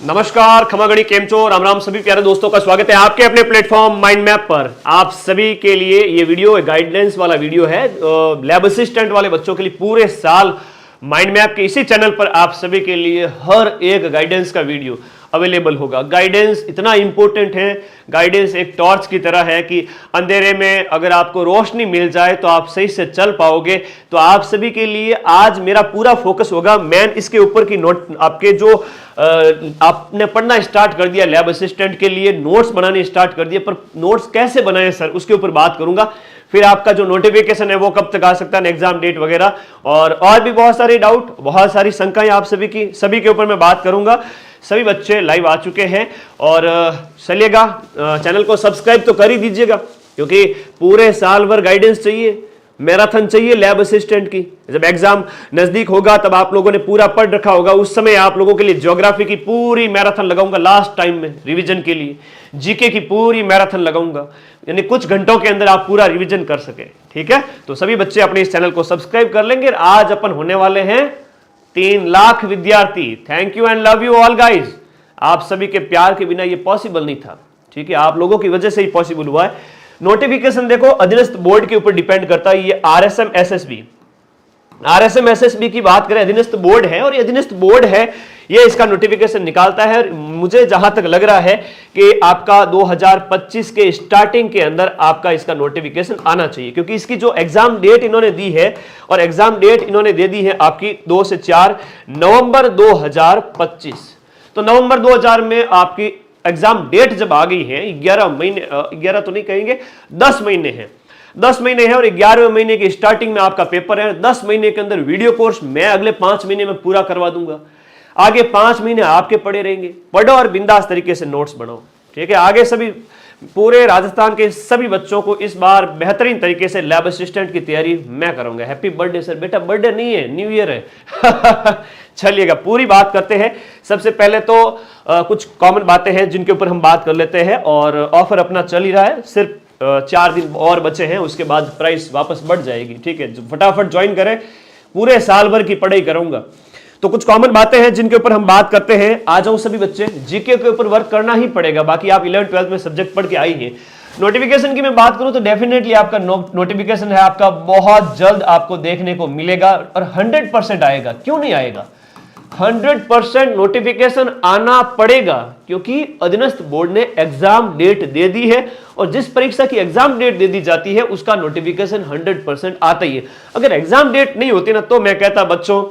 नमस्कार, खमागणी केमचो, राम राम सभी प्यारे दोस्तों का स्वागत है आपके अपने प्लेटफॉर्म माइंड मैप पर। आप सभी के लिए ये वीडियो गाइडेंस वाला वीडियो है, लैब असिस्टेंट वाले बच्चों के लिए। पूरे साल माइंड मैप के इसी चैनल पर आप सभी के लिए हर एक गाइडेंस का वीडियो अवेलेबल होगा। गाइडेंस इतना इंपॉर्टेंट है, गाइडेंस एक टॉर्च की तरह है कि अंधेरे में अगर आपको रोशनी मिल जाए तो आप सही से चल पाओगे। तो आप सभी के लिए आज मेरा पूरा फोकस होगा मैन इसके ऊपर की नोट आपके जो आपने पढ़ना स्टार्ट कर दिया, लैब असिस्टेंट के लिए नोट्स बनाने स्टार्ट कर दिए, पर नोट्स कैसे बनाए सर उसके ऊपर बात करूंगा। फिर आपका जो नोटिफिकेशन है वो कब तक आ सकता है, एग्जाम डेट वगैरह, और भी बहुत सारे डाउट, बहुत सारी शंकाएं आप सभी के ऊपर मैं बात करूंगा। सभी बच्चे लाइव आ चुके हैं और चलिएगा, चैनल को सब्सक्राइब तो कर ही दीजिएगा क्योंकि पूरे साल भर गाइडेंस चाहिए, मैराथन चाहिए लैब असिस्टेंट की। जब एग्जाम नजदीक होगा तब आप लोगों ने पूरा पढ़ रखा होगा, उस समय आप लोगों के लिए ज्योग्राफी की पूरी मैराथन लगाऊंगा लास्ट टाइम में रिवीजन के लिए, जीके की पूरी मैराथन लगाऊंगा, यानी कुछ घंटों के अंदर आप पूरा रिवीजन कर सके। ठीक है, तो सभी बच्चे अपने इस चैनल को सब्सक्राइब कर लेंगे। आज अपन होने वाले हैं 3 लाख विद्यार्थी। Thank you and love you all guys. आप सभी के प्यार के बिना ये पॉसिबल नहीं था। ठीक है, आप लोगों की वजह से ही पॉसिबल हुआ है। नोटिफिकेशन देखो अधीनस्थ बोर्ड के ऊपर डिपेंड करता है। ये आरएसएम एसएसबी की बात करें, अधीनस्थ बोर्ड है और ये अधीनस्थ बोर्ड है, ये इसका नोटिफिकेशन निकालता है। मुझे जहां तक लग रहा है कि आपका 2025 के स्टार्टिंग के अंदर आपका इसका नोटिफिकेशन आना चाहिए, क्योंकि इसकी जो एग्जाम डेट इन्होंने दी है, और एग्जाम डेट इन्होंने दे दी है आपकी 2 से 4 नवंबर 2025। तो नवंबर 2000 में आपकी एग्जाम डेट जब आ गई है, 11 महीने, 11 तो नहीं कहेंगे, 10 महीने हैं, 10 महीने हैं, और 11वें महीने की स्टार्टिंग में आपका पेपर है। 10 महीने के अंदर वीडियो कोर्स मैं अगले 5 महीने में पूरा करवा दूंगा। आगे 5 महीने आपके पड़े रहेंगे, पढ़ो और बिंदास तरीके से नोट्स बनाओ। ठीक है, आगे सभी पूरे राजस्थान के सभी बच्चों को इस बार बेहतरीन तरीके से लैब असिस्टेंट की तैयारी मैं करूंगा। Happy birthday sir. बेटा बर्थडे नहीं है, न्यू ईयर है। चलिएगा, पूरी बात करते हैं। सबसे पहले तो कुछ कॉमन बातें हैं जिनके ऊपर हम बात कर लेते हैं, और ऑफर अपना चल ही रहा है, सिर्फ 4 दिन और बचे हैं, उसके बाद प्राइस वापस बढ़ जाएगी। ठीक है, फटाफट ज्वाइन करें, पूरे साल भर की पढ़ाई करूंगा। तो कुछ कॉमन बातें हैं जिनके ऊपर हम बात करते हैं। आ जाओ सभी बच्चे, जीके के ऊपर वर्क करना ही पड़ेगा, बाकी आप 11th 12th में सब्जेक्ट पढ़ के आई हैं। नोटिफिकेशन की मैं बात करूं तो डेफिनेटली आपका नोटिफिकेशन है आपका बहुत जल्द आपको देखने को मिलेगा, और 100% आएगा। क्यों नहीं आएगा? 100% नोटिफिकेशन आना पड़ेगा, क्योंकि अधीनस्थ बोर्ड ने एग्जाम डेट दे दी है, और जिस परीक्षा की एग्जाम डेट दे दी जाती है उसका नोटिफिकेशन 100% आता ही है। अगर एग्जाम डेट नहीं होती ना, तो मैं कहता बच्चों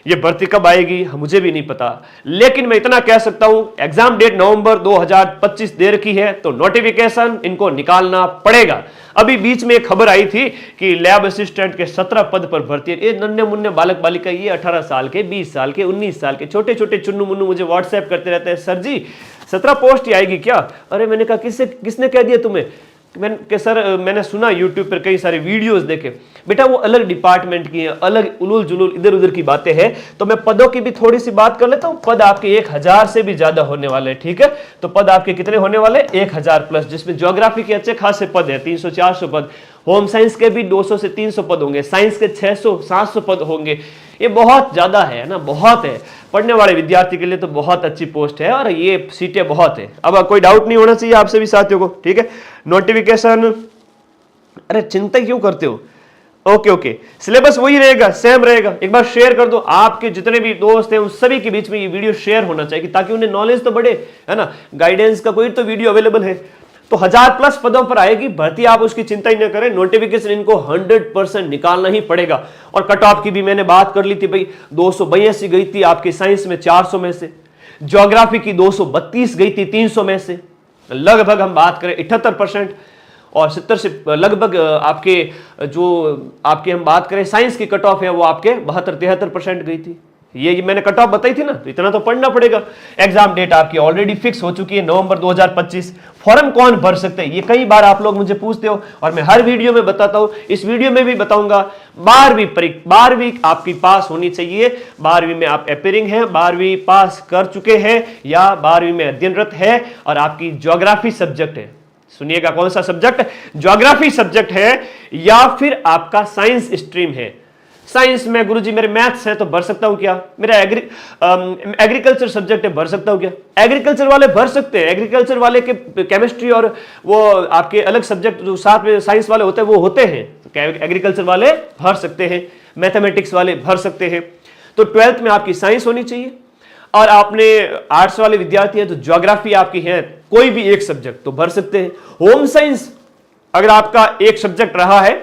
ये भर्ती कब आएगी मुझे भी नहीं पता, लेकिन मैं इतना कह सकता हूं एग्जाम डेट नवंबर 2025 दे रखी है, तो नोटिफिकेशन इनको निकालना पड़ेगा। अभी बीच में एक खबर आई थी कि लैब असिस्टेंट के 17 पद पर भर्ती है। ये नन्हे मुन्ने बालक बालिका, ये 18 साल के, 20 साल के, 19 साल के छोटे छोटे चुन्नू मुन्नू मुझे व्हाट्सएप करते रहते हैं, सर जी 17 पोस्ट ही आएगी क्या? अरे मैंने कहा किसने कह दिया तुम्हें? मैंने सुना यूट्यूब पर कई सारे वीडियोस देखे। बेटा वो अलग डिपार्टमेंट की है, अलग उलूल जुलूल इधर उधर की बातें हैं। तो मैं पदों की भी थोड़ी सी बात कर लेता हूं। पद आपके 1000 से भी ज्यादा होने वाले हैं। ठीक है, तो पद आपके कितने होने वाले? 1000 प्लस, जिसमें ज्योग्राफी के अच्छे खासे पद है, 300-400 पद। होम साइंस के भी 200 से 300 पद होंगे, साइंस के 600-700 पद होंगे। ये बहुत ज्यादा है ना, बहुत है। पढ़ने वाले विद्यार्थी के लिए तो बहुत अच्छी पोस्ट है, और ये सीटें बहुत है। अब कोई डाउट नहीं होना चाहिए आप सभी साथियों को। ठीक है, नोटिफिकेशन, अरे चिंता क्यों करते हो? ओके, सिलेबस वही रहेगा, सेम रहेगा। एक बार शेयर कर दो, आपके जितने भी दोस्त हैं उन सभी के बीच में ये वीडियो शेयर होना चाहिए, ताकि उन्हें नॉलेज तो बढ़े, है ना। गाइडेंस का कोई तो वीडियो अवेलेबल है। तो 1000 प्लस पदों पर आएगी भर्ती, आप उसकी चिंता ही न करें। नोटिफिकेशन इनको 100% निकालना ही पड़ेगा। और कट ऑफ की भी मैंने बात कर ली थी भाई, 282 गई थी आपकी साइंस में 400 में से, ज्योग्राफी की 232 गई थी 300 में से, लगभग हम बात करें 78%, और 70 से लगभग आपके हम बात करें साइंस की कट ऑफ है वो आपके 72-73% गई थी। ये मैंने कट ऑफ बताई थी ना, तो इतना तो पढ़ना पड़ेगा। एग्जाम डेट आपकी ऑलरेडी फिक्स हो चुकी है, नवंबर 2025। फॉर्म कौन भर सकते हैं, ये कई बार आप लोग मुझे पूछते हो, और मैं हर वीडियो में बताता हूं, इस वीडियो में भी बताऊंगा। 12वीं आपकी पास होनी चाहिए। 12वीं में आप अपेयरिंग है, 12वीं पास कर चुके हैं, या 12वीं में अध्ययनरत है, और आपकी ज्योग्राफी सब्जेक्ट है। सुनिएगा, कौन सा सब्जेक्ट? ज्योग्राफी सब्जेक्ट है, या फिर आपका साइंस स्ट्रीम है। साइंस में गुरुजी मेरे मैथ्स है तो भर सकता हूं क्या? मेरा एग्रीकल्चर सब्जेक्ट है, भर सकता हूं क्या? एग्रीकल्चर वाले भर सकते हैं। एग्रीकल्चर वाले के केमिस्ट्री और वो आपके अलग सब्जेक्ट जो साथ में साइंस वाले होते हैं वो होते हैं, तो एग्रीकल्चर वाले भर सकते हैं, मैथमेटिक्स वाले भर सकते हैं। तो 12th में आपकी साइंस होनी चाहिए। और आपने आर्ट्स वाले विद्यार्थी हैं तो ज्योग्राफी आपकी है, कोई भी एक सब्जेक्ट तो भर सकते हैं। होम साइंस अगर आपका एक सब्जेक्ट रहा है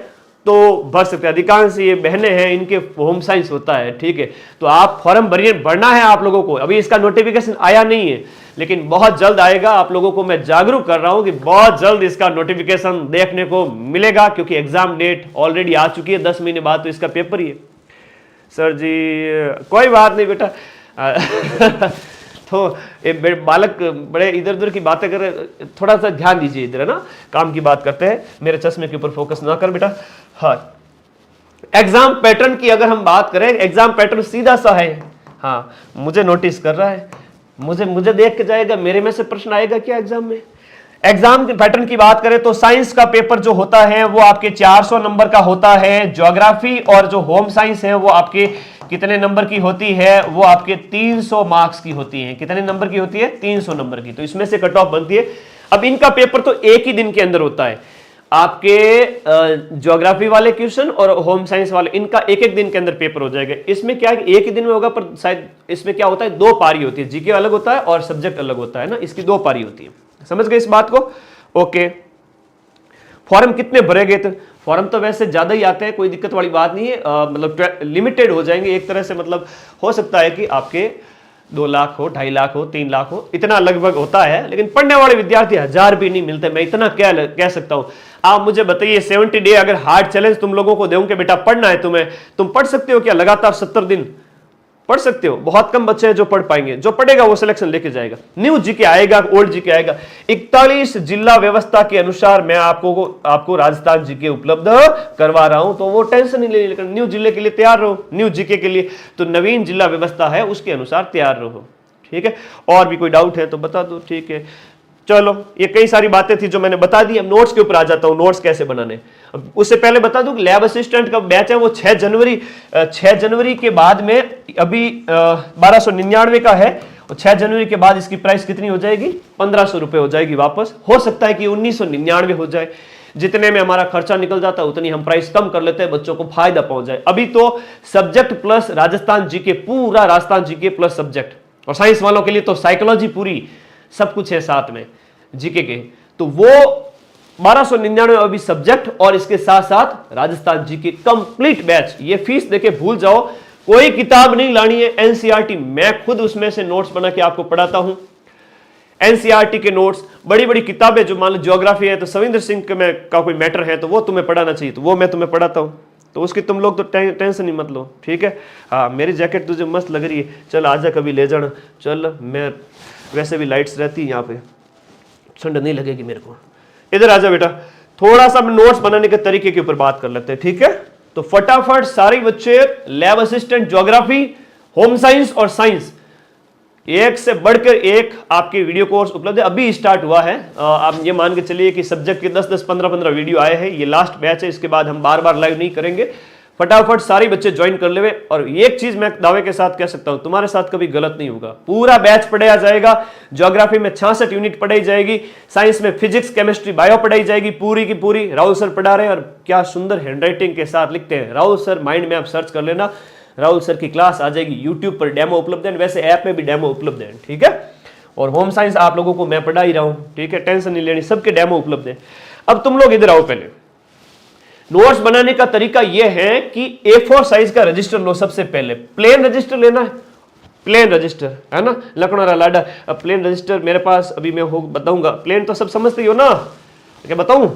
तो भर सकते हैं। अधिकांश ये बहनें हैं इनके होम साइंस होता है, ठीक है। तो आप फॉर्म भरिए, भरना है आप लोगों को। अभी इसका नोटिफिकेशन आया नहीं है लेकिन बहुत जल्द आएगा। आप लोगों को मैं जागरूक कर रहा हूं कि बहुत जल्द इसका नोटिफिकेशन देखने को मिलेगा, क्योंकि एग्जाम डेट ऑलरेडी आ चुकी है। 10 महीने बाद तो इसका पेपर ही है। सर जी कोई बात नहीं बेटा तो ये बालक बड़े इधर उधर की बातें कर रहे, थोड़ा सा ध्यान दीजिए इधर, है ना, काम की बात करते हैं, मेरे चश्मे के ऊपर फोकस ना कर बेटा। हाँ, एग्जाम पैटर्न की अगर हम बात करें, एग्जाम पैटर्न सीधा सा है। हाँ, मुझे नोटिस कर रहा है, मुझे देख के जाएगा, मेरे में से प्रश्न आएगा क्या एग्जाम में? एग्जाम के पैटर्न की बात करें तो साइंस का पेपर जो होता है वो आपके 400 नंबर का होता है। ज्योग्राफी और जो होम साइंस है वो आपके कितने नंबर की होती है? वो आपके 300 मार्क्स की होती है। कितने नंबर की होती है? 300 नंबर की। तो इसमें से कट ऑफ बनती है। अब इनका पेपर तो एक ही दिन के अंदर होता है। आपके ज्योग्राफी वाले क्वेश्चन और होम साइंस वाले, इनका एक एक दिन के अंदर पेपर हो जाएगा। इसमें क्या है, एक ही दिन में होगा, पर शायद इसमें क्या होता है, 2 पारी होती है। जीके अलग होता है और सब्जेक्ट अलग होता है ना, इसकी 2 पारी होती है। समझ गए इस बात को? ओके। फॉर्म कितने भरेंगे? तो फॉर्म तो वैसे ज्यादा ही आते हैं, कोई दिक्कत वाली बात नहीं है। मतलब लिमिटेड हो जाएंगे एक तरह से। मतलब हो सकता है कि आपके 2 लाख हो, 2.5 लाख हो, 3 लाख हो, इतना लगभग होता है। लेकिन पढ़ने वाले विद्यार्थी 1000 भी नहीं मिलते, मैं इतना कह सकता हूं। आप मुझे बताइए 70 डे अगर हार्ड चैलेंज तुम लोगों को दूं कि बेटा पढ़ना है तुम्हें, तुम पढ़ सकते हो क्या? लगातार 70 दिन पढ़ सकते हो? बहुत कम बच्चे हैं जो पढ़ पाएंगे। जो पढ़ेगा वो सिलेक्शन लेके जाएगा। न्यू जीके आएगा, ओल्ड जीके आएगा। 41 जिला व्यवस्था के अनुसार मैं आपको राजस्थान जीके उपलब्ध करवा रहा हूं, तो वो टेंशन नहीं लेनी। लेकिन न्यू जिले के लिए तैयार रहो, न्यू जीके के लिए तो नवीन जिला व्यवस्था है उसके अनुसार तैयार रहो, ठीक है। और भी कोई डाउट है तो बता दो, ठीक है। चलो, ये कई सारी बातें थी जो मैंने बता दी। अब नोट्स के ऊपर आ जाता हूं, नोट्स कैसे बनाने। उससे पहले बता दूं कि लैब असिस्टेंट का बैच है वो 6 जनवरी के बाद में, अभी 1299 का है। और 6 जनवरी के बाद इसकी प्राइस कितनी हो जाएगी? 1500 रुपए हो जाएगी वापस। हो सकता है कि 1999 हो जाए। जितने में हमारा खर्चा निकल जाता है उतनी हम प्राइस कम कर लेते हैं, बच्चों को फायदा पहुंच जाए। अभी तो सब्जेक्ट प्लस राजस्थान जीके, पूरा राजस्थान जीके प्लस सब्जेक्ट, और साइंस वालों के लिए तो साइकोलॉजी पूरी, सब कुछ है साथ में जीके के। तो वो 1299 अभी सब्जेक्ट और इसके साथ साथ राजस्थान जीके कंप्लीट बैच। ये फीस देके भूल जाओ, कोई किताब नहीं लानी है। एनसीईआरटी मैं खुद उसमें से नोट्स बना के आपको पढ़ाता हूं। एनसीईआरटी के नोट्स, बड़ी बड़ी किताबें, जो मान लो ज्योग्राफी है तो सविंदर सिंह का कोई मैटर है तो वो तुम्हें पढ़ाना चाहिए, तो वो मैं तुम्हें पढ़ाता हूं। तो उसकी तुम लोग तो टेंशन ही मत लो, ठीक है। हाँ, मेरी जैकेट तुझे मस्त लग रही है, चल आजा कभी ले जाना। चल, मैं वैसे भी लाइट्स रहती है यहाँ पे, ठंड नहीं लगेगी मेरे को। इधर आजा बेटा, थोड़ा सा नोट्स बनाने के तरीके के ऊपर बात कर लेते हैं, ठीक है। तो फटाफट सारे बच्चे lab assistant, geography, home science और साइंस, एक से बढ़कर एक आपके वीडियो कोर्स उपलब्ध है। अभी स्टार्ट हुआ है। आप ये मान के चलिए कि सब्जेक्ट के 10-10, 15-15 वीडियो आए हैं। ये लास्ट बैच है, इसके बाद हम बार-बार लाइव नहीं करेंगे। फटाफट सारे बच्चे ज्वाइन कर लेवे। और एक चीज मैं दावे के साथ कह सकता हूं, तुम्हारे साथ कभी गलत नहीं होगा। पूरा बैच पढ़ाया जाएगा। ज्योग्राफी में 66 यूनिट पढ़ाई जाएगी, साइंस में फिजिक्स, केमिस्ट्री, बायो पढ़ाई जाएगी पूरी की पूरी। राहुल सर पढ़ा रहे हैं और क्या सुंदर हैंडराइटिंग के साथ लिखते हैं। राहुल सर माइंड में आप सर्च कर लेना, राहुल सर की क्लास आ जाएगी। यूट्यूब पर डेमो उपलब्ध है, वैसे ऐप में भी डेमो उपलब्ध है, ठीक है। और होम साइंस आप लोगों को मैं पढ़ा ही रहा हूं, ठीक है, टेंशन नहीं लेनी, सबके डेमो उपलब्ध है। अब तुम लोग इधर आओ। पहले नोट्स बनाने का तरीका यह है कि A4 साइज का रजिस्टर लो। सबसे पहले प्लेन रजिस्टर लेना है, प्लेन रजिस्टर, है ना, लकड़ा लाडा। अब प्लेन रजिस्टर मेरे पास अभी मैं बताऊंगा। प्लेन तो सब समझते ही हो ना, क्या बताऊं?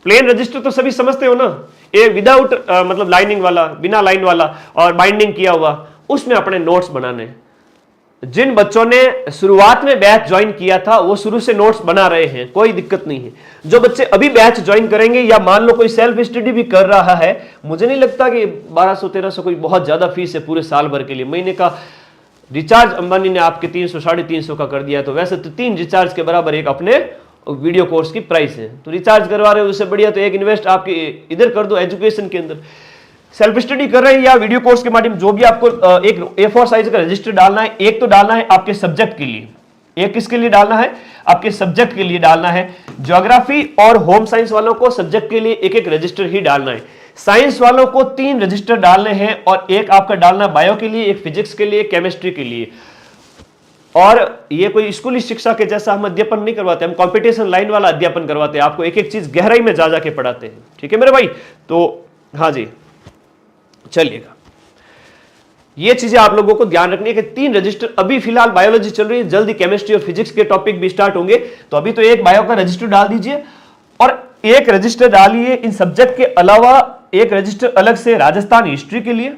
प्लेन रजिस्टर तो सभी समझते हो ना, ये विदाउट मतलब लाइनिंग वाला, बिना लाइन वाला और बाइंडिंग किया हुआ, उसमें अपने नोट्स बनाने। जिन बच्चों ने शुरुआत में बैच ज्वाइन किया था वो शुरू से नोट्स बना रहे हैं, कोई दिक्कत नहीं है। जो बच्चे अभी बैच ज्वाइन करेंगे, या मान लो कोई सेल्फ स्टडी भी कर रहा है, मुझे नहीं लगता कि 1200-1300 कोई बहुत ज्यादा फीस है पूरे साल भर के लिए। महीने का रिचार्ज अंबानी ने आपके 300-350 का कर दिया, तो वैसे तो 3 रिचार्ज के बराबर एक अपने वीडियो कोर्स की प्राइस है। तो रिचार्ज करवा रहे हो उससे बढ़िया तो एक इन्वेस्ट आपके इधर कर दो एजुकेशन के अंदर। सेल्फ स्टडी कर रहे हैं या वीडियो कोर्स के माध्यम जो भी आपको एक A4 साइज का रजिस्टर डालना है, एक तो डालना है आपके सब्जेक्ट के लिए, एक किसके लिए डालना है, आपके सब्जेक्ट के लिए डालना है। ज्योग्राफी और होम साइंस वालों को सब्जेक्ट के लिए एक एक रजिस्टर ही डालना है। साइंस वालों को 3 रजिस्टर डालने हैं और एक आपका डालना बायो के लिए, एक फिजिक्स के लिए, केमिस्ट्री के लिए। और ये कोई स्कूली शिक्षा के जैसा हम अध्यापन नहीं करवाते, हम कंपटीशन लाइन वाला अध्यापन करवाते हैं, आपको एक एक चीज गहराई में जा जाके पढ़ाते हैं। ठीक है मेरे भाई, तो हाँ जी चलिएगा, ये चीजें आप लोगों को ध्यान रखनी है कि 3 रजिस्टर, अभी फिलहाल बायोलॉजी चल रही है, जल्दी केमिस्ट्री और फिजिक्स के टॉपिक भी स्टार्ट होंगे, तो अभी तो एक बायो का रजिस्टर डाल दीजिए और एक रजिस्टर डालिए इन सब्जेक्ट के अलावा, एक रजिस्टर अलग से राजस्थान हिस्ट्री के लिए,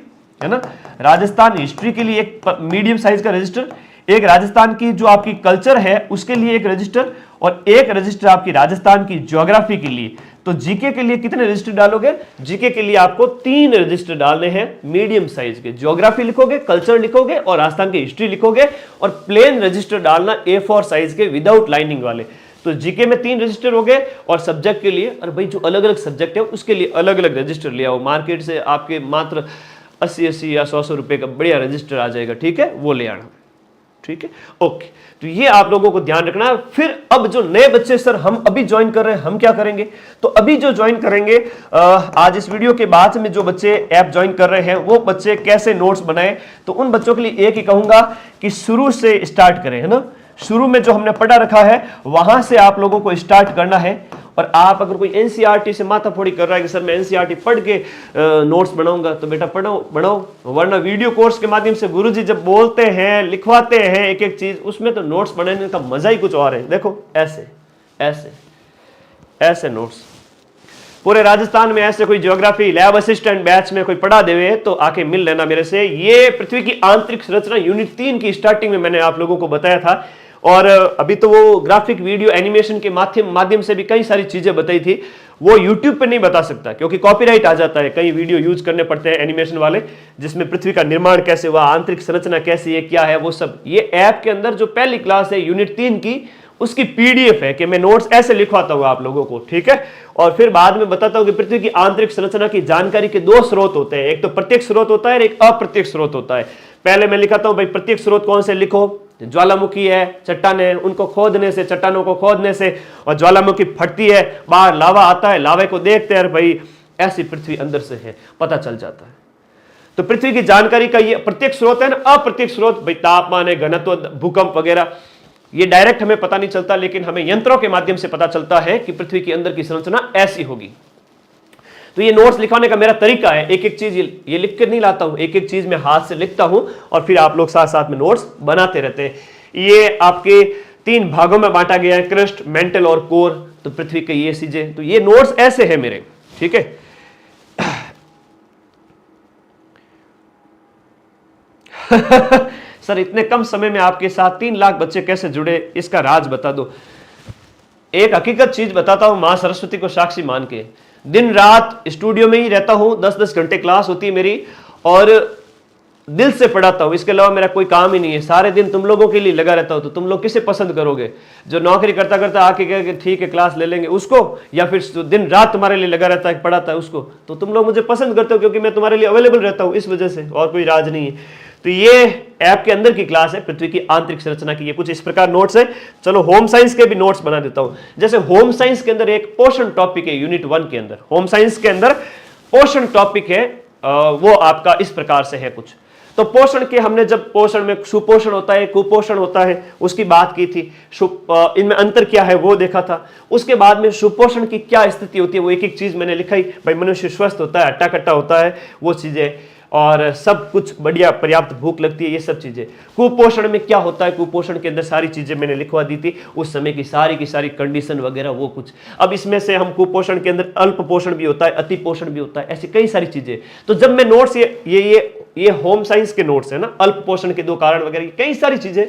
है ना, राजस्थान हिस्ट्री के लिए एक मीडियम साइज का रजिस्टर, एक राजस्थान की जो आपकी कल्चर है उसके लिए एक रजिस्टर, और एक रजिस्टर आपकी राजस्थान की ज्योग्राफी के लिए। तो जीके के लिए कितने रजिस्टर डालोगे, जीके के लिए आपको 3 रजिस्टर डालने हैं मीडियम साइज के। ज्योग्राफी लिखोगे, कल्चर लिखोगे और राजस्थान की हिस्ट्री लिखोगे, और प्लेन रजिस्टर डालना A4 साइज के विदाउट लाइनिंग वाले। तो जीके में 3 रजिस्टर हो गए, और सब्जेक्ट के लिए, और भाई जो अलग अलग सब्जेक्ट है उसके लिए अलग अलग रजिस्टर ले आओ, मार्केट से आपके मात्र 80-80 या 100 रुपए का बढ़िया रजिस्टर आ जाएगा, ठीक है, वो ले आना। ठीक है, ओके, तो ये आप लोगों को ध्यान रखना है। फिर अब जो नए बच्चे सर हम अभी ज्वाइन कर रहे हैं, हम क्या करेंगे, तो अभी जो ज्वाइन करेंगे आज इस वीडियो के बाद में जो बच्चे ऐप ज्वाइन कर रहे हैं वो बच्चे कैसे नोट्स बनाए, तो उन बच्चों के लिए एक ही कहूंगा कि शुरू से स्टार्ट करें, है ना, शुरू में जो हमने पढ़ा रखा है वहां से आप लोगों को स्टार्ट करना है। और आप अगर कोई एनसीईआरटी से माथाफोड़ी कर रहा है कि सर मैं एनसीईआरटी पढ़ के नोट्स बनाऊंगा, तो बेटा बनाओ, वरना वीडियो कोर्स के माध्यम से गुरुजी जब बोलते हैं, लिखवाते हैं एक एक चीज, उसमें तो नोट्स बनाने का मजा ही कुछ और है। देखो ऐसे ऐसे ऐसे नोट्स पूरे राजस्थान में ऐसे कोई ज्योग्राफी लैब असिस्टेंट बैच में कोई पढ़ा देवे तो आके मिल लेना मेरे से। ये पृथ्वी की आंतरिक संरचना यूनिट 3 की स्टार्टिंग में मैंने आप लोगों को बताया था, और अभी तो वो ग्राफिक वीडियो एनिमेशन के माध्यम से भी कई सारी चीजें बताई थी, वो YouTube पे नहीं बता सकता क्योंकि कॉपीराइट आ जाता है, कई वीडियो यूज करने पड़ते हैं एनिमेशन वाले, जिसमें पृथ्वी का निर्माण कैसे हुआ, आंतरिक संरचना कैसी है, क्या है वो सब। ये ऐप के अंदर जो पहली क्लास है यूनिट 3 की, उसकी PDF है कि मैं नोट्स ऐसे लिखवाता हूँ आप लोगों को, ठीक है। और फिर बाद में बताता हूँ कि पृथ्वी की आंतरिक संरचना की जानकारी के 2 स्रोत होते हैं, एक तो प्रत्यक्ष स्रोत होता है और एक अप्रत्यक्ष स्रोत होता है। पहले मैं लिखाता हूँ भाई प्रत्यक्ष स्रोत कौन से, लिखो ज्वालामुखी है, चट्टान है, उनको खोदने से, चट्टानों को खोदने से और ज्वालामुखी फटती है, बाहर लावा आता है, लावे को देखते हैं भाई ऐसी पृथ्वी अंदर से है, पता चल जाता है। तो पृथ्वी की जानकारी का ये प्रत्यक्ष स्रोत है ना। अप्रत्यक्ष स्रोत भाई तापमान है, घनत्व, भूकंप वगैरह, ये डायरेक्ट हमें पता नहीं चलता, लेकिन हमें यंत्रों के माध्यम से पता चलता है कि पृथ्वी के अंदर की संरचना ऐसी होगी। तो ये नोट्स लिखवाने का मेरा तरीका है, एक एक चीज ये लिख के नहीं लाता हूं, एक एक चीज मैं हाथ से लिखता हूं और फिर आप लोग साथ साथ में नोट्स बनाते रहते हैं। ये आपके 3 भागों में बांटा गया है, क्रस्ट, मेंटल और कोर। तो पृथ्वी के ये चीजें, तो ये नोट्स ऐसे हैं मेरे, ठीक है। सर इतने कम समय में आपके साथ 3 लाख बच्चे कैसे जुड़े, इसका राज बता दो। एक हकीकत चीज बताता हूं, मां सरस्वती को साक्षी मान के, दिन रात स्टूडियो में ही रहता हूं, 10-10 घंटे क्लास होती है मेरी और दिल से पढ़ाता हूं, इसके अलावा मेरा कोई काम ही नहीं है। सारे दिन तुम लोगों के लिए लगा रहता हूं। तो तुम लोग किसे पसंद करोगे, जो नौकरी करता करता आके कहे ठीक है क्लास ले लेंगे उसको, या फिर जो दिन रात तुम्हारे लिए लगा रहता है पढ़ाता है उसको। तो तुम लोग मुझे पसंद करते हो क्योंकि मैं तुम्हारे लिए अवेलेबल रहता हूं, इस वजह से, और कोई राज नहीं है। तो ये ऐप के अंदर की क्लास है पृथ्वी की आंतरिक संरचना की, ये कुछ इस प्रकार नोट्स है। चलो होम साइंस के भी नोट्स बना देता हूं। जैसे होम साइंस के अंदर एक पोषण टॉपिक है यूनिट 1 के अंदर, होम साइंस के अंदर पोषण टॉपिक है, वो आपका इस प्रकार से है कुछ। तो पोषण के हमने जब पोषण में सुपोषण होता है, कुपोषण होता है, उसकी बात की थी, इनमें अंतर क्या है वो देखा था। उसके बाद में सुपोषण की क्या स्थिति होती है वो एक एक चीज मैंने लिखाई। भाई मनुष्य स्वस्थ होता है, हट्टा कट्टा होता है, वो चीजें, और सब कुछ बढ़िया, पर्याप्त भूख लगती है, ये सब चीजें। कुपोषण में क्या होता है, कुपोषण के अंदर सारी चीजें मैंने लिखवा दी थी, उस समय की सारी कंडीशन वगैरह वो कुछ। अब इसमें से हम कुपोषण के अंदर अल्प पोषण भी होता है, अति पोषण भी होता है, ऐसी कई सारी चीजें। तो जब मैं नोट्स ये होम साइंस के नोट्स है ना, अल्प पोषण के 2 कारण वगैरह, कई सारी चीजें।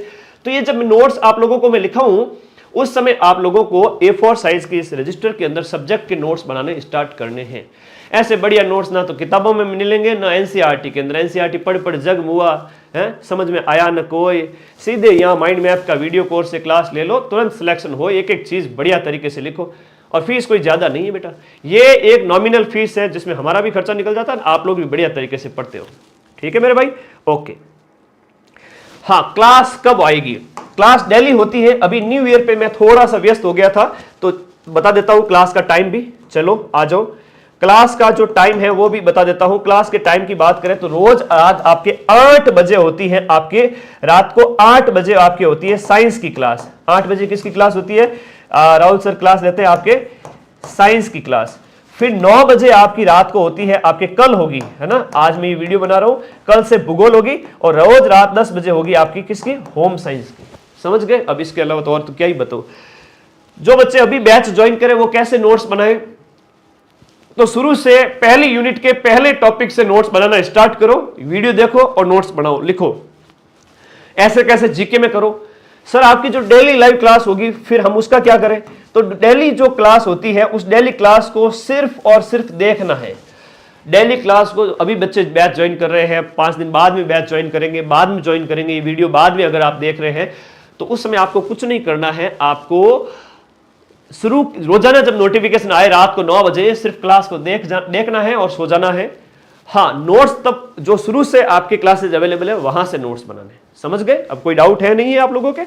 तो ये जब मैं नोट्स आप लोगों को मैं लिखाऊं उस समय आप लोगों को A4 साइज के इस रजिस्टर के अंदर सब्जेक्ट के नोट्स बनाने स्टार्ट करने हैं। ऐसे बढ़िया नोट्स ना तो किताबों में मिलेंगे ना एनसीईआरटी के अंदर। एनसीईआरटी पढ़ पढ़ जग मुआ है, समझ में आया न कोई। सीधे यहाँ माइंड मैप का वीडियो कोर्स से क्लास ले लो, तुरंत सिलेक्शन हो, एक एक चीज बढ़िया तरीके से लिखो। और फीस कोई ज्यादा नहीं है बेटा, ये एक नॉमिनल फीस है जिसमें हमारा भी खर्चा निकल जाता है, आप लोग भी बढ़िया तरीके से पढ़ते हो। ठीक है मेरे भाई, ओके। हाँ, क्लास कब आएगी? क्लास डेली होती है। अभी न्यू ईयर पे मैं थोड़ा सा व्यस्त हो गया था तो बता देता हूं क्लास का टाइम भी। चलो आ जाओ, क्लास का जो टाइम है वो भी बता देता हूं। क्लास के टाइम की बात करें तो रोज आज आपके 8 बजे होती है, आपके रात को 8 बजे आपके होती है साइंस की क्लास। 8 बजे किसकी क्लास होती है? राहुल सर क्लास लेते हैं आपके साइंस की क्लास। फिर 9 बजे आपकी रात को होती है आपके, कल होगी है ना, आज मैं ये वीडियो बना रहा हूं, कल से भूगोल होगी। और रोज रात 10 बजे होगी आपकी किसकी? होम साइंस की। समझ गए? अब इसके अलावा तो और तो क्या ही बताओ। जो बच्चे अभी बैच ज्वाइन करें वो कैसे नोट्स बनाए, तो शुरू से पहली यूनिट के पहले टॉपिक से नोट्स बनाना स्टार्ट करो, वीडियो देखो और नोट्स बनाओ, लिखो। ऐसे कैसे जीके में करो। सर आपकी जो डेली लाइव क्लास होगी फिर हम उसका क्या करें? तो डेली जो क्लास होती है उस डेली क्लास को सिर्फ और सिर्फ देखना है। डेली क्लास को अभी बच्चे बैच ज्वाइन कर रहे हैं, 5 दिन बाद में बैच ज्वाइन करेंगे, बाद में ज्वाइन करेंगे, ये वीडियो बाद में अगर आप देख रहे हैं तो उस समय आपको कुछ नहीं करना है। आपको शुरू रोजाना जब नोटिफिकेशन आए रात को 9 बजे सिर्फ क्लास को देखना है और सो जाना है। हाँ, नोट्स तब जो शुरू से आपके क्लासेज अवेलेबल है वहां से नोट्स बनाने। समझ गए? अब कोई डाउट है नहीं है आप लोगों के?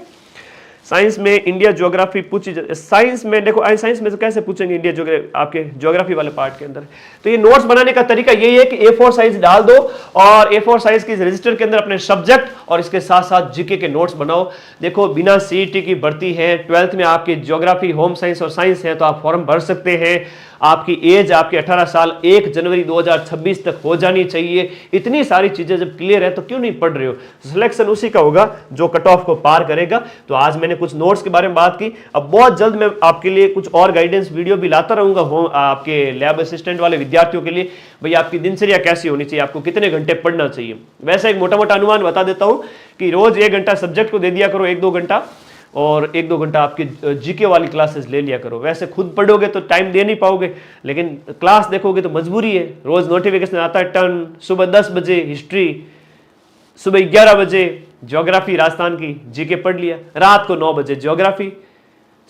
साइंस में इंडिया ज्योग्राफी पूछी, साइंस में देखो, साइंस में तो कैसे पूछेंगे इंडिया ज्योग्राफी, आपके ज्योग्राफी वाले पार्ट के अंदर। तो ये नोट्स बनाने का तरीका यही है कि A4 साइज डाल दो और A4 साइज के रजिस्टर के अंदर अपने सब्जेक्ट और इसके साथ साथ जीके के नोट्स बनाओ। देखो बिना CET की भर्ती है, 12th में आपकी ज्योग्राफी, होम साइंस और साइंस है तो आप फॉर्म भर सकते हैं। आपकी एज आपके 18 साल 1 जनवरी 2026 तक हो जानी चाहिए। इतनी सारी चीजें जब क्लियर है तो क्यों नहीं पढ़ रहे हो? सिलेक्शन उसी का होगा जो कट ऑफ को पार करेगा। तो आज मैंने कुछ नोट्स के बारे में बात की, अब बहुत जल्द मैं आपके लिए कुछ और गाइडेंस वीडियो भी लाता रहूंगा आपके लैब असिस्टेंट वाले विद्यार्थियों के लिए। भाई आपकी दिनचर्या कैसी होनी चाहिए, आपको कितने घंटे पढ़ना चाहिए। वैसे एक मोटा मोटा अनुमान बता देता हूं कि रोज 1 घंटा सब्जेक्ट को दे दिया करो, 1-2 घंटा, और 1-2 घंटा आपके जीके वाली क्लासेस ले लिया करो। वैसे खुद पढ़ोगे तो टाइम दे नहीं पाओगे, लेकिन क्लास देखोगे तो मजबूरी है। रोज नोटिफिकेशन आता है टर्न, सुबह 10 बजे हिस्ट्री, सुबह 11 बजे ज्योग्राफी राजस्थान की जीके पढ़ लिया, रात को 9 बजे ज्योग्राफी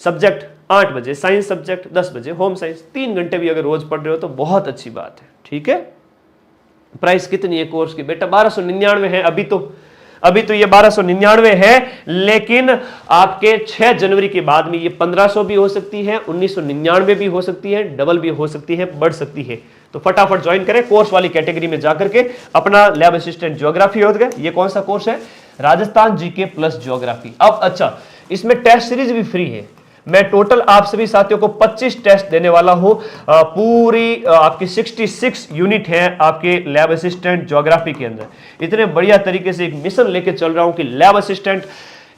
सब्जेक्ट, 8 बजे साइंस सब्जेक्ट, 10 बजे होम साइंस। 3 घंटे भी अगर रोज पढ़ रहे हो तो बहुत अच्छी बात है। ठीक है, प्राइस कितनी है कोर्स की? बेटा 1299 है अभी तो ये 1299 है, लेकिन आपके 6 जनवरी के बाद में ये 1500 भी हो सकती है, 1999 भी हो सकती है, डबल भी हो सकती है, बढ़ सकती है। तो फटाफट ज्वाइन करें कोर्स वाली कैटेगरी में जाकर के अपना लैब असिस्टेंट ज्योग्राफी हो गया। ये कौन सा कोर्स है? Rajasthan GK plus geography. अब अच्छा, इसमें टेस्ट सीरीज भी फ्री है। मैं टोटल आप सभी साथियों को 25 टेस्ट देने वाला हूं। पूरी आपकी 66 यूनिट है आपके लैब असिस्टेंट ज्योग्राफी के अंदर। इतने बढ़िया तरीके से एक मिशन लेके चल रहा हूं कि लैब असिस्टेंट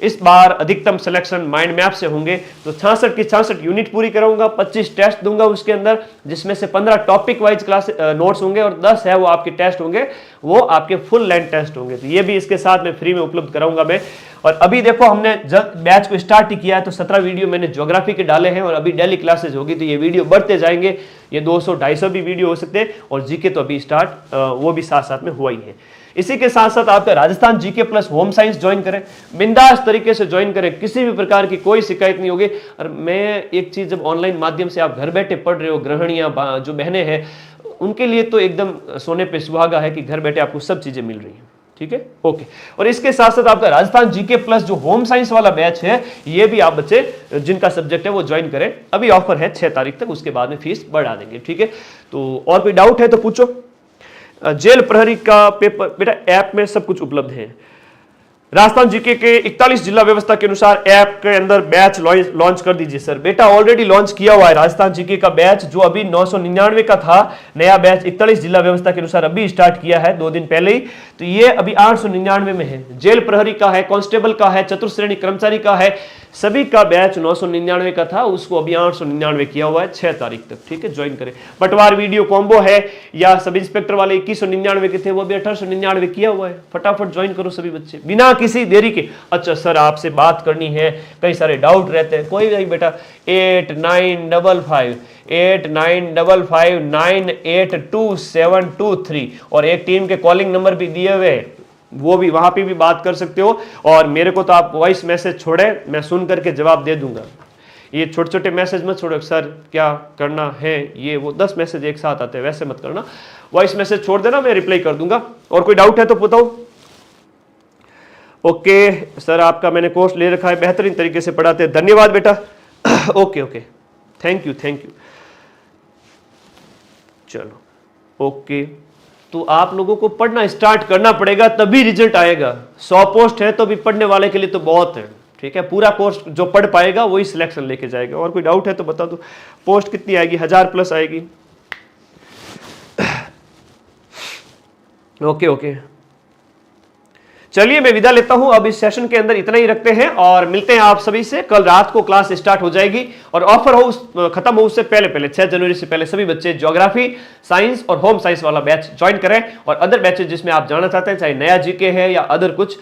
इस बार अधिकतम सिलेक्शन माइंड मैप से होंगे। तो 66 की 66 यूनिट पूरी कराऊंगा, 25 टेस्ट दूंगा उसके अंदर, जिसमें से 15 टॉपिक वाइज क्लास नोट्स होंगे और 10 है वो आपके टेस्ट होंगे, वो आपके फुल लेंथ टेस्ट होंगे। तो ये भी इसके साथ में फ्री में उपलब्ध कराऊंगा मैं। और अभी देखो हमने जब बैच को स्टार्ट ही किया है तो 17 वीडियो मैंने ज्योग्राफी के डाले हैं और अभी डेली क्लासेज होगी तो ये वीडियो बढ़ते जाएंगे। ये 200-250 भी वीडियो हो सकते हैं और जीके तो अभी स्टार्ट वो भी साथ साथ में हुआ ही है। इसी के साथ साथ आपका Rajasthan GK plus home science join करें, बिंदास तरीके से ज्वाइन करें, किसी भी प्रकार की कोई शिकायत नहीं होगी। और मैं एक चीज, जब ऑनलाइन माध्यम से आप घर बैठे पढ़ रहे हो, गृहिणियां जो बहनें हैं उनके लिए तो एकदम सोने पे सुहागा है कि घर बैठे आपको सब चीजें मिल रही हैं। ठीक है, ओके। और इसके साथ साथ आपका राजस्थान जीके प्लस जो होम साइंस वाला बैच है, ये भी आप बच्चे जिनका सब्जेक्ट है वो ज्वाइन करें। अभी ऑफर है 6 तारीख तक, उसके बाद में फीस बढ़ा देंगे। ठीक है, तो और कोई डाउट है तो पूछो। जेल प्रहरी का पेपर बेटा ऐप में सब कुछ उपलब्ध है। राजस्थान जीके के 41 जिला व्यवस्था के अनुसार ऐप के अंदर बैच लॉन्च कर दीजिए। सर बेटा ऑलरेडी लॉन्च किया हुआ है राजस्थान जीके का बैच, जो अभी 999 का था, नया बैच 41 जिला व्यवस्था के अनुसार अभी स्टार्ट किया है 2 दिन पहले ही। तो ये अभी 899 में है। जेल प्रहरी का है, कांस्टेबल का है, चतुर्श्रेणी कर्मचारी का है, सभी का बैच 999 का था, उसको अभी 899 किया हुआ है 6 तारीख तक। ठीक है, ज्वाइन करें। पटवार वीडियो कॉम्बो है, या सब इंस्पेक्टर वाले 2199 के थे वो भी 1899 किया हुआ है। फटाफट ज्वाइन करो सभी बच्चे, बिना किसी देरी के। अच्छा सर आपसे बात करनी है, कई सारे डाउट रहते हैं, कोई नहीं बेटा, 8955982723 और एक टीम के कॉलिंग नंबर भी दिए हुए हैं, वो भी वहां पे भी बात कर सकते हो। और मेरे को तो आप वॉइस मैसेज छोड़े, मैं सुन करके जवाब दे दूंगा। ये छोटे छोटे मैसेज मत छोड़ो, सर क्या करना है ये वो, 10 मैसेज एक साथ आते हैं, वैसे मत करना, वॉइस मैसेज छोड़ देना, मैं रिप्लाई कर दूंगा। और कोई डाउट है तो बताओ। ओके सर आपका मैंने कोर्स ले रखा है, बेहतरीन तरीके से पढ़ाते हैं, धन्यवाद बेटा। Okay okay, thank you thank you. चलो ओके, तो आप लोगों को पढ़ना स्टार्ट करना पड़ेगा, तभी रिजल्ट आएगा। 100 पोस्ट है तो भी पढ़ने वाले के लिए तो बहुत है, ठीक है। पूरा कोर्स जो पढ़ पाएगा वही सिलेक्शन लेके जाएगा। और कोई डाउट है तो बता दो। पोस्ट कितनी आएगी? 1000 प्लस आएगी। ओके ओके, चलिए मैं विदा लेता हूं। अब इस सेशन के अंदर इतना ही रखते हैं और मिलते हैं आप सभी से कल रात को। क्लास स्टार्ट हो जाएगी और ऑफर हो खत्म हो उससे पहले पहले 6 जनवरी से पहले सभी बच्चे ज्योग्राफी, साइंस और होम साइंस वाला बैच ज्वाइन करें। और अदर बैचेज जिसमें आप जाना चाहते हैं, चाहे नया जीके है या अदर कुछ,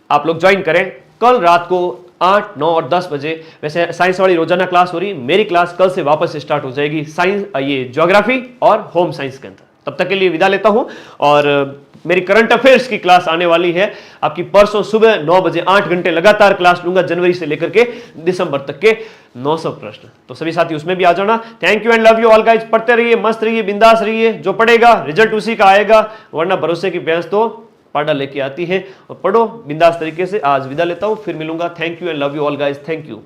आप लोग ज्वाइन करें। कल रात को 8, 9 और 10 बजे। वैसे साइंस वाली रोजाना क्लास हो रही, मेरी क्लास कल से वापस स्टार्ट हो जाएगी साइंस, ये ज्योग्राफी और होम साइंस के अंदर। तब तक के लिए विदा लेता हूं। और मेरी करंट अफेयर्स की क्लास आने वाली है आपकी परसों सुबह 9 बजे, 8 घंटे लगातार क्लास लूंगा, जनवरी से लेकर के दिसंबर तक के 900 प्रश्न। तो सभी साथी उसमें भी आ जाना। Thank you and love you all guys. पढ़ते रहिए, मस्त रहिए, बिंदास रहिए। जो पढ़ेगा रिजल्ट उसी का आएगा, वरना भरोसे की भैंस तो पाड़ा लेके आती है। और पढ़ो बिंदास तरीके से। आज विदा लेता हूं, फिर मिलूंगा। Thank you and love you all guys, thank you.